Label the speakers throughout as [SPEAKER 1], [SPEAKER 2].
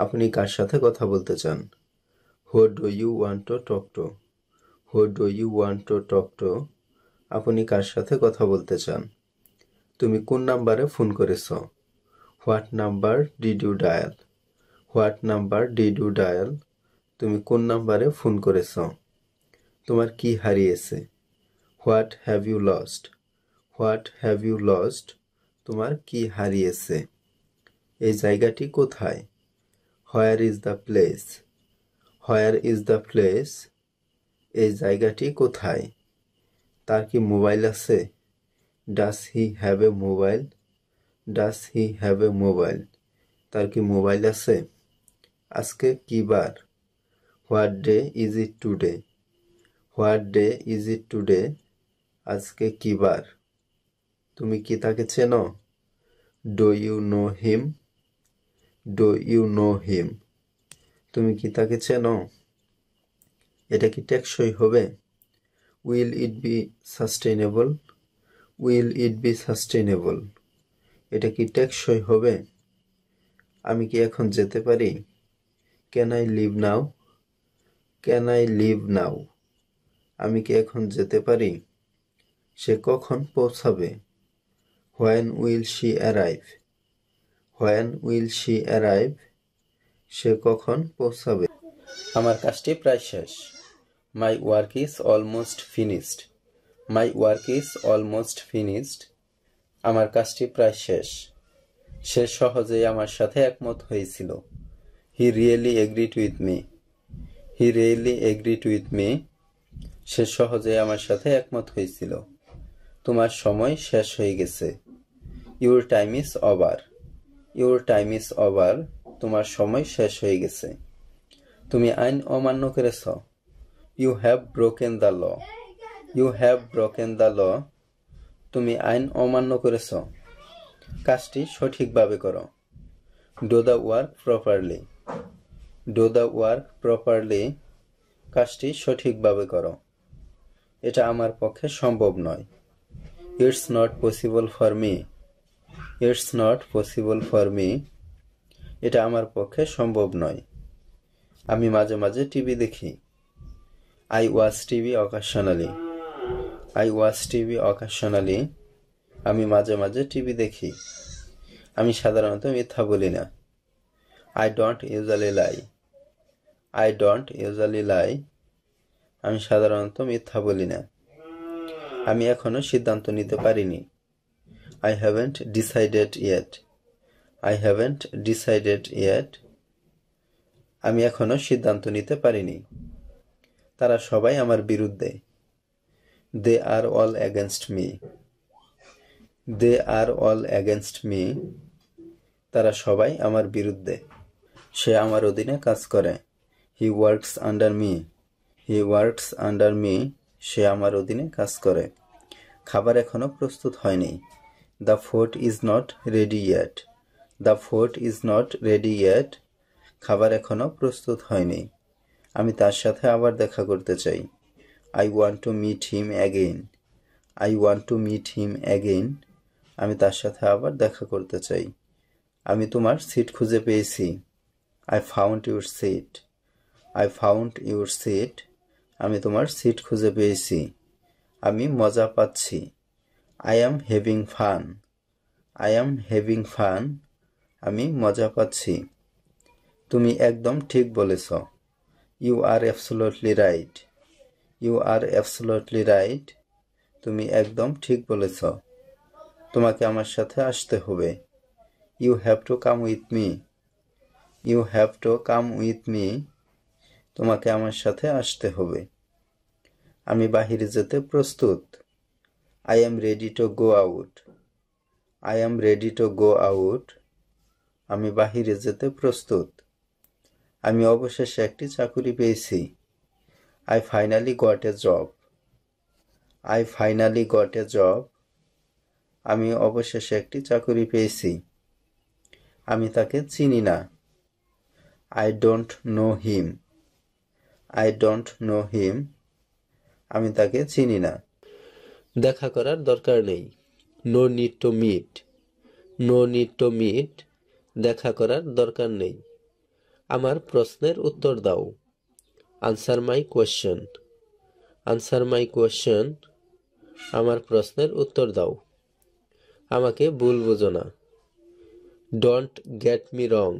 [SPEAKER 1] আপনি কার সাথে কথা বলতে চান? Who do you want to talk to? Who do you want to talk to? আপনি কার সাথে কথা বলতে চান? তুমি কোন নাম্বারে ফোন করেছো? What number did you dial? What number did you dial? তুমি কোন নাম্বারে ফোন করেছো? তোমার কি হারিয়েছে? What have you lost? What have you lost? তোমার কি হারিয়েছে? এই জায়গাটি কোথায়? Where is the place? Where is the place? এই জায়গাটি কোথায়? তার কি মোবাইল আছে? Does he have a mobile? Does he have a mobile? তার কি মোবাইল আছে? আজকে কি বার? What day is it today? What day is it today? আজকে কি বার? তুমি কি তাকে চেনো? Do you know him? Do you know him? তুমি কি তাকে চেনো? এটা কি টেকসই হবে? Will it be sustainable? Will it be sustainable? এটা কি টেকসই হবে? আমি কি এখন যেতে পারি? Can I leave now? Can I leave now? আমি কি এখন যেতে পারি? সে কখন পৌঁছাবে? When will she arrive? When will she arrive? সে কখন পৌঁছাবে? আমার কাজটি প্রায় শেষ। My work is almost finished. My work is almost finished. আমার কাজটি প্রায় শেষ। সে সহজেই আমার সাথে একমত হয়েছিল। He really agreed with me. He really agreed with me. সে সহজেই আমার সাথে একমত হয়েছিল। তোমার সময় শেষ হয়ে গেছে। Your time is over. Your time is over. তোমার সময় শেষ হয়ে গেছে। তুমি আইন অমান্য করেছ। You have broken the law. You have broken the law. তুমি আইন অমান্য করেছ। কাজটি সঠিকভাবে করো। Do the work properly. Do the work properly. কাজটি সঠিকভাবে করো। এটা আমার পক্ষে সম্ভব নয়। It's not possible for me. It's not possible for me. এটা আমার পক্ষে সম্ভব নয়। আমি মাঝে মাঝে টিভি দেখি। I watch TV occasionally. I watch TV occasionally. আমি মাঝে মাঝে টিভি দেখি। আমি সাধারণত মিথ্যা বলি না। I don't usually lie. I don't usually lie. আমি সাধারণত মিথ্যা বলি না। আমি এখনো সিদ্ধান্ত নিতে পারিনি। I haven't decided yet. I haven't decided yet. আমি এখনো সিদ্ধান্ত নিতে পারিনি। তারা সবাই আমার বিরুদ্ধে। They are all against me. They are all against me. তারা সবাই আমার বিরুদ্ধে। সে আমার অধীনে কাজ করে। He works under me. He works under me. সে আমার অধীনে কাজ করে। খাবার এখনো প্রস্তুত হয়নি। The food is not ready yet. The food is not ready yet. খাবার এখনো প্রস্তুত হয়নি। আমি তার সাথে আবার দেখা করতে চাই। I want to meet him again. I want to meet him again. আমি তার সাথে আবার দেখা করতে চাই। আমি তোমার সিট খুঁজে পেয়েছি। I found your seat. I found your seat. আমি তোমার সিট খুঁজে পেয়েছি। আমি মজা পাচ্ছি। I am having fun. I am having fun. আমি মজা পাচ্ছি। তুমি একদম ঠিক বলেছ। You are absolutely right. You are absolutely right. তুমি একদম ঠিক বলেছ। তোমাকে আমার সাথে আসতে হবে। You have to come with me. You have to come with me. তোমাকে আমার সাথে আসতে হবে। আমি বাহিরে যেতে প্রস্তুত। I am ready to go out. I am ready to go out. আমি বাহিরে যেতে প্রস্তুত। আমি অবশেষে একটি চাকরি পেয়েছি। I finally got a job. I finally got a job. আমি অবশেষে একটি চাকরি পেয়েছি। আমি তাকে চিনি না। I don't know him. I don't know him. আমি তাকে চিনি না। দেখা করার দরকার নেই। No need to meet. No need to meet. দেখা করার দরকার নেই। আমার প্রশ্নের উত্তর দাও। Answer my question. Answer my question. আমার প্রশ্নের উত্তর দাও। আমাকে ভুল বুঝো না। Don't get me wrong.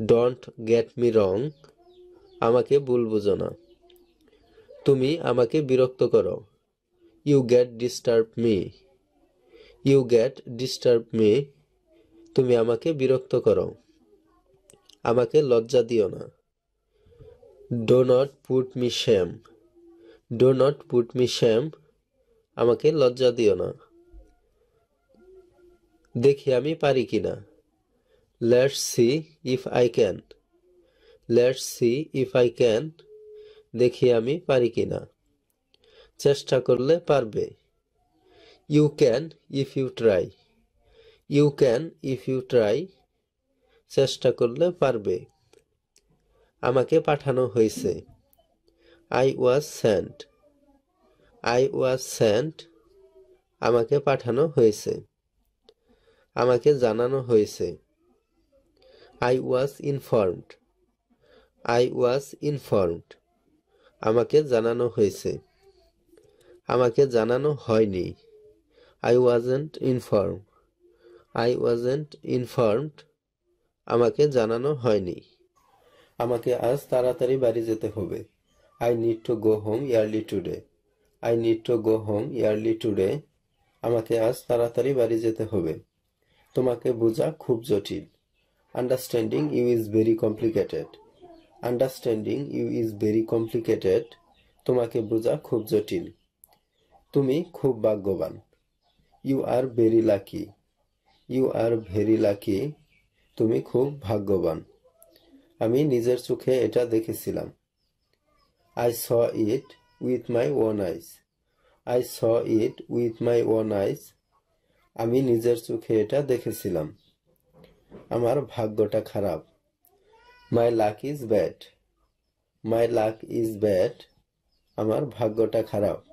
[SPEAKER 1] Don't get me wrong. আমাকে ভুল বুঝো না। তুমি আমাকে বিরক্ত করো। You get disturb me. You get disturb me. তুমি আমাকে বিরক্ত করো। আমাকে লজ্জা দিও না। Do not put me shame. Do not put me shame. আমাকে লজ্জা দিও না। দেখি আমি পারি কিনা। Let's see if I can. Let's see if I can. দেখি আমি পারি কিনা। চেষ্টা করলে পারবে। You can if you try. You can if you try. চেষ্টা করলে পারবে। আমাকে পাঠানো হয়েছে। I was sent. I was sent. আমাকে পাঠানো হয়েছে। আমাকে জানানো হয়েছে। I was informed. I was informed. আমাকে জানানো হয়েছে। আমাকে জানানো হয়নি। I wasn't informed. I wasn't informed. আমাকে জানানো হয়নি। আমাকে আজ তাড়াতাড়ি বাড়ি যেতে হবে। I need to go home yearly today. I need to go home yearly today. আমাকে আজ তাড়াতাড়ি বাড়ি যেতে হবে। তোমাকে বোঝা খুব জটিল। Understanding you is very complicated. Understanding you is very complicated. তোমাকে বোঝা খুব জটিল। তুমি খুব ভাগ্যবান। You are very lucky. You are very lucky. তুমি খুব ভাগ্যবান। আমি নিজের চোখে এটা দেখেছিলাম। I saw it with my own eyes. I saw it with my own eyes. আমি নিজের চোখে এটা দেখেছিলাম। আমার ভাগ্যটা খারাপ। My luck is bad. My luck is bad. আমার ভাগ্যটা খারাপ।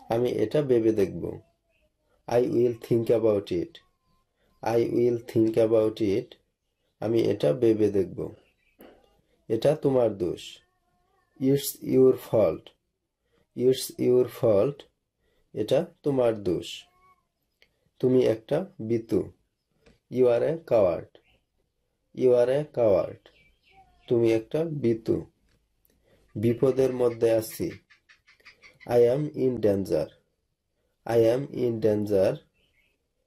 [SPEAKER 1] আমি এটা ভেবে দেখব। I will think about it. I will think about it. আমি এটা ভেবে দেখব। এটা তোমার দোষ। It's your fault. It's your fault. এটা তোমার দোষ। তুমি একটা Bitu. You are a coward. You are a coward. তুমি একটা বিতু। বিপদের মধ্যে আছি। I am in danger. I am in danger.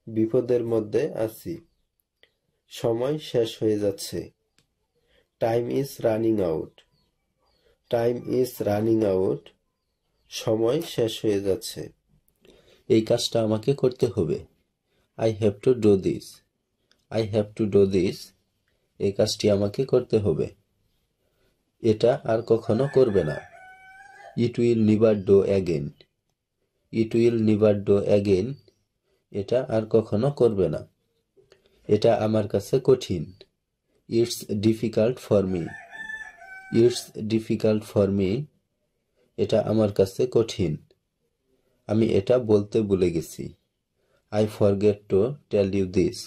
[SPEAKER 1] বিপদের মধ্যে আছি। সময় শেষ হয়ে যাচ্ছে। Time is running out. Time is running out. সময় শেষ হয়ে যাচ্ছে। এই কাজটা আমাকে করতে হবে। I have to do this. I have to do this. এই কাজটি আমাকে করতে হবে। এটা আর কখনো করবে না। It will never do again. It will never do again. এটা আর কখনো করবে না। এটা আমার কাছে কঠিন। It's difficult for me. It's difficult for me. এটা আমার কাছে কঠিন। আমি এটা বলতে ভুলে গেছি। I forget to tell you this.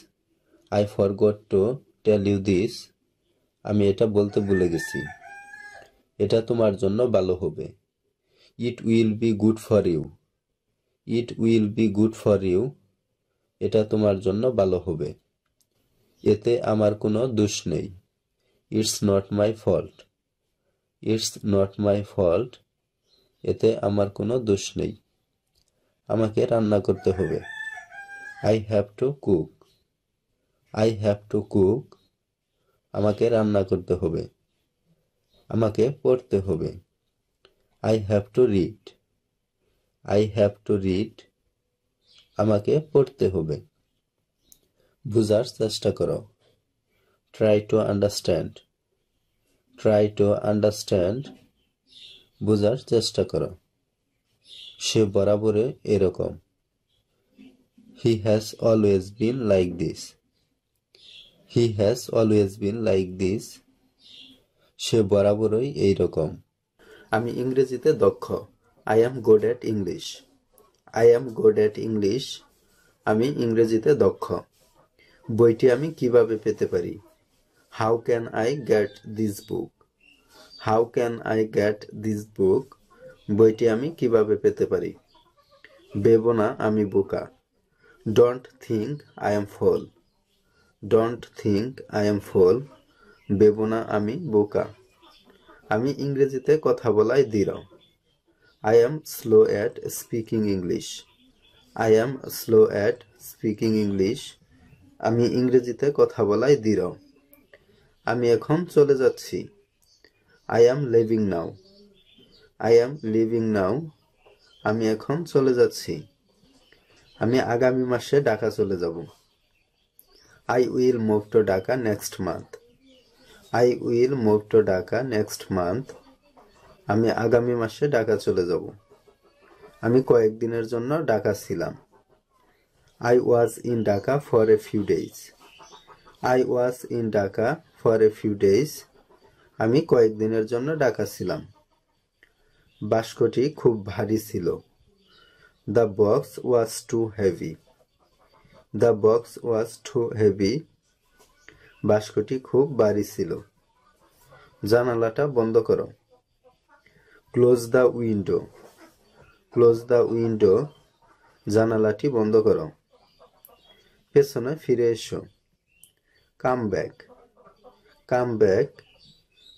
[SPEAKER 1] I forgot to tell you this. আমি এটা বলতে ভুলে গেছি। এটা তোমার জন্য ভালো হবে। It will be good for you. It will be good for you. এটা তোমার জন্য ভালো হবে। এতে আমার কোনো দোষ নেই। It's not my fault. It's not my fault. এতে আমার কোনো দোষ নেই। আমাকে রান্না করতে হবে। I have to cook. I have to cook. আমাকে রান্না করতে হবে। আমাকে পড়তে হবে। I have to read. I have to read. আমাকে পড়তে হবে। বুঝার চেষ্টা করো। Try to understand. Try to understand. বুঝার চেষ্টা করো। সে বরাবরই এরকম। He has always been like this. He has always been like this. সে বরাবরই এইরকম। আমি ইংরেজিতে দক্ষ। I am good at English. I am good at English. আমি ইংরেজিতে দক্ষ। বইটি আমি কিভাবে পেতে পারি? How can I get this book? How can I get this book? বইটি আমি কিভাবে পেতে পারি? ভেবো না আমি বোকা। Don't think I am fool. Don't think I am fool. ভেবো না আমি বোকা। আমি ইংরেজিতে কথা বলায় দৃঢ়। I am slow at speaking English. I am slow at speaking English. আমি ইংরেজিতে কথা বলায় দৃঢ়। আমি এখন চলে যাচ্ছি। I am leaving now. I am leaving now. আমি এখন চলে যাচ্ছি। আমি আগামী মাসে ঢাকা চলে যাব। I will move to Dhaka next month. I will move to Dhaka next month. আমি আগামী মাসে ঢাকা চলে যাব। আমি কয়েকদিনের জন্য ঢাকা ছিলাম। I was in Dhaka for a few days. I was in Dhaka for a few days. আমি কয়েকদিনের জন্য ঢাকা ছিলাম। বাস্কটি খুব ভারী ছিল। The box was too heavy. The box was too heavy. বাস্কটি খুব ভারী ছিল। জানালাটা বন্ধ করো। Close the window. Close the window. জানালাটি বন্ধ করো। পেছনে ফিরে এসো। Come back. Come back.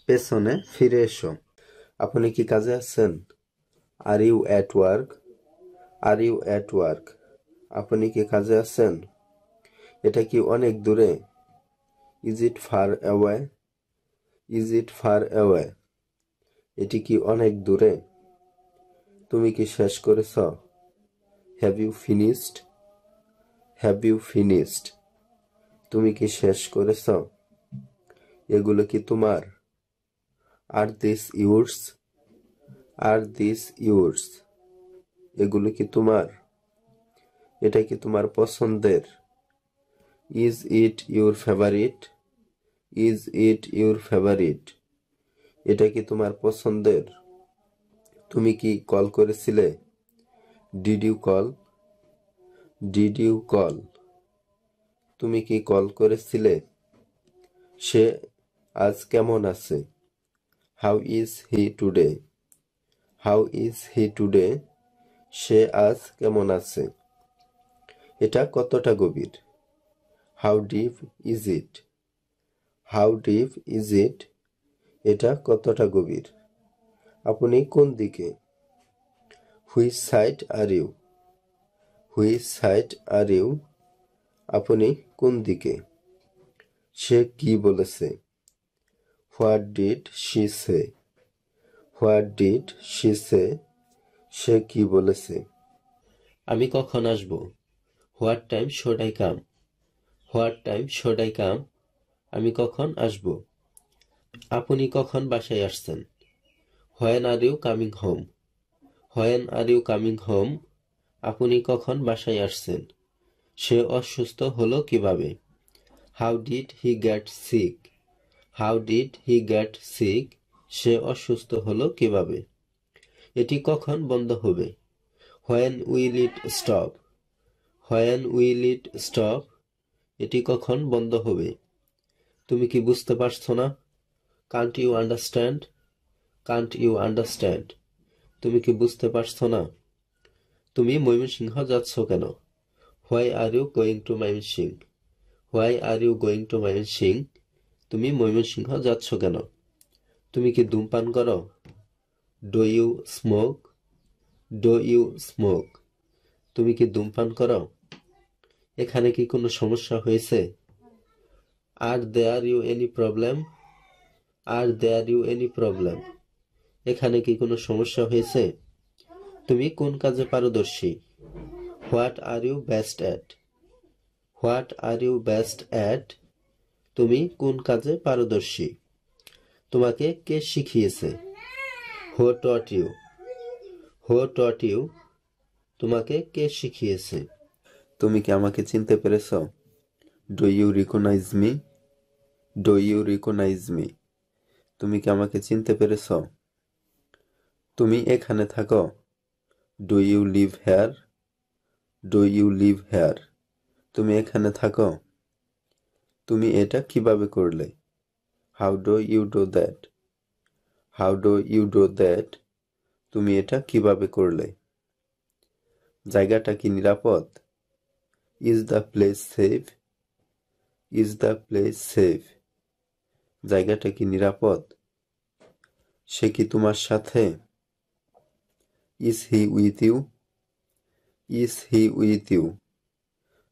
[SPEAKER 1] পেছনে ফিরে এসো। আপনি কি কাজে আছেন? Are you at work? Are you at work? আপনি কি কাজে আছেন? এটা কি অনেক দূরে? Is it far away? Is it far away? এটি কি অনেক দূরে? তুমি কি শেষ করেছ? Have you finished? Have you finished? তুমি কি শেষ করেছ? এগুলো কি তোমার? Are these yours? Are these yours? এগুলো কি তোমার? এটা কি তোমার পছন্দের? Is it your favorite? Is it your favorite? এটা কি তোমার পছন্দের? তুমি কি কল করেছিলে? Did you call? Did you call? তুমি কি কল করেছিলে? সে আজ কেমন আছে? How is he today? How is he today? সে আজ কেমন আছে? এটা কতটা গভীর? How deep is it? How deep is it? এটা কতটা গভীর? আপনি কোন দিকে? Which side are you? Which side are you? আপনি কোন দিকে? সে কি বলেছে? What did she say? What did she say? সে কি বলেছে? আমি কখন আসব? What time should I come? What time should I come? আমি কখন আসব? আপনি কখন বাসায় আসছেন? When are you coming home? When are you coming home? আপনি কখন বাসায় আসছেন? সে অসুস্থ হলো কিভাবে? How did he get sick? How did he get sick? সে অসুস্থ হলো কিভাবে? এটি কখন বন্ধ হবে? When will it stop? When will it stop? এটি কখন বন্ধ হবে? তুমি কি বুঝতে পারছো না? Can't you understand? Can't you understand? তুমি কি বুঝতে পারছো না? তুমি ময়মনসিংহ যাচ্ছ কেন? Why are you going to Mymensingh? Why are you going to Mymensingh? তুমি ময়মনসিংহ যাচ্ছ কেন? তুমি কি ধূমপান করো? Do you smoke? Do you smoke? তুমি কি ধূমপান করো? এখানে কি কোনো সমস্যা হয়েছে? Are there you any problem? Are there you any problem? এখানে কি কোনো সমস্যা হয়েছে? তুমি কোন কাজে পারদর্শী? What are you best at? What are you best at? তুমি কোন কাজে পারদর্শী? তোমাকে কে শিখিয়েছে? Who taught you? Who taught you? তোমাকে কে শিখিয়েছে? তুমি কি আমাকে চিনতে পেরেছো? Do you recognize me? Do you recognize me? তুমি কি আমাকে চিনতে পেরেছো? তুমি এখানে থাকো? Do you live here? Do you live here? তুমি এখানে থাকো? তুমি এটা কিভাবে করলে? How do you do that? How do you do that? তুমি এটা কিভাবে করলে? জায়গাটা কি নিরাপদ? Is the place safe? Is the place safe? জায়গাটা কি নিরাপদ? সে কি তোমার সাথে? Is he with you? Is he with you?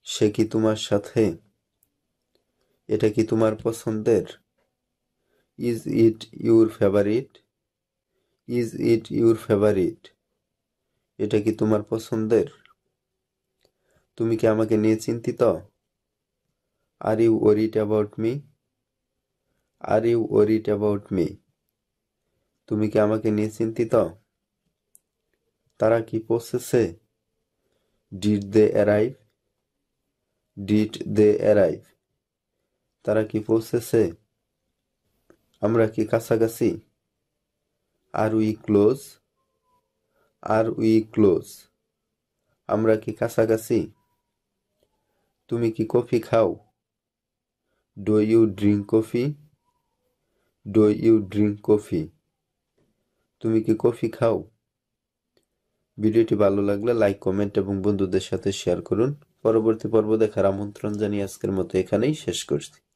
[SPEAKER 1] সে কি তোমার সাথে? এটা কি তোমার পছন্দের? Is it your favourite? Is it your favourite? এটা কি তোমার পছন্দের? তুমি কি আমাকে নিয়ে চিন্তিত? আর you worried about me? Are you worried about me? তুমি কি আমাকে নিয়ে চিন্তিত? তারা কি পৌঁছেছে? Did they arrive? Did they arrive? তারা কি পৌঁছেছে? আমরা কি কাছাকাছি? Are we close? Are we close? আমরা কি কাছাকাছি? তুমি কি কফি খাও? Do you drink coffee? Do you drink coffee? তুমি কি কফি খাও? ভিডিওটি ভালো লাগলে লাইক, কমেন্ট এবং বন্ধুদের সাথে শেয়ার করুন। পরবর্তী পর্ব দেখার আমন্ত্রণ জানিয়ে আজকের মতো এখানেই শেষ করছি।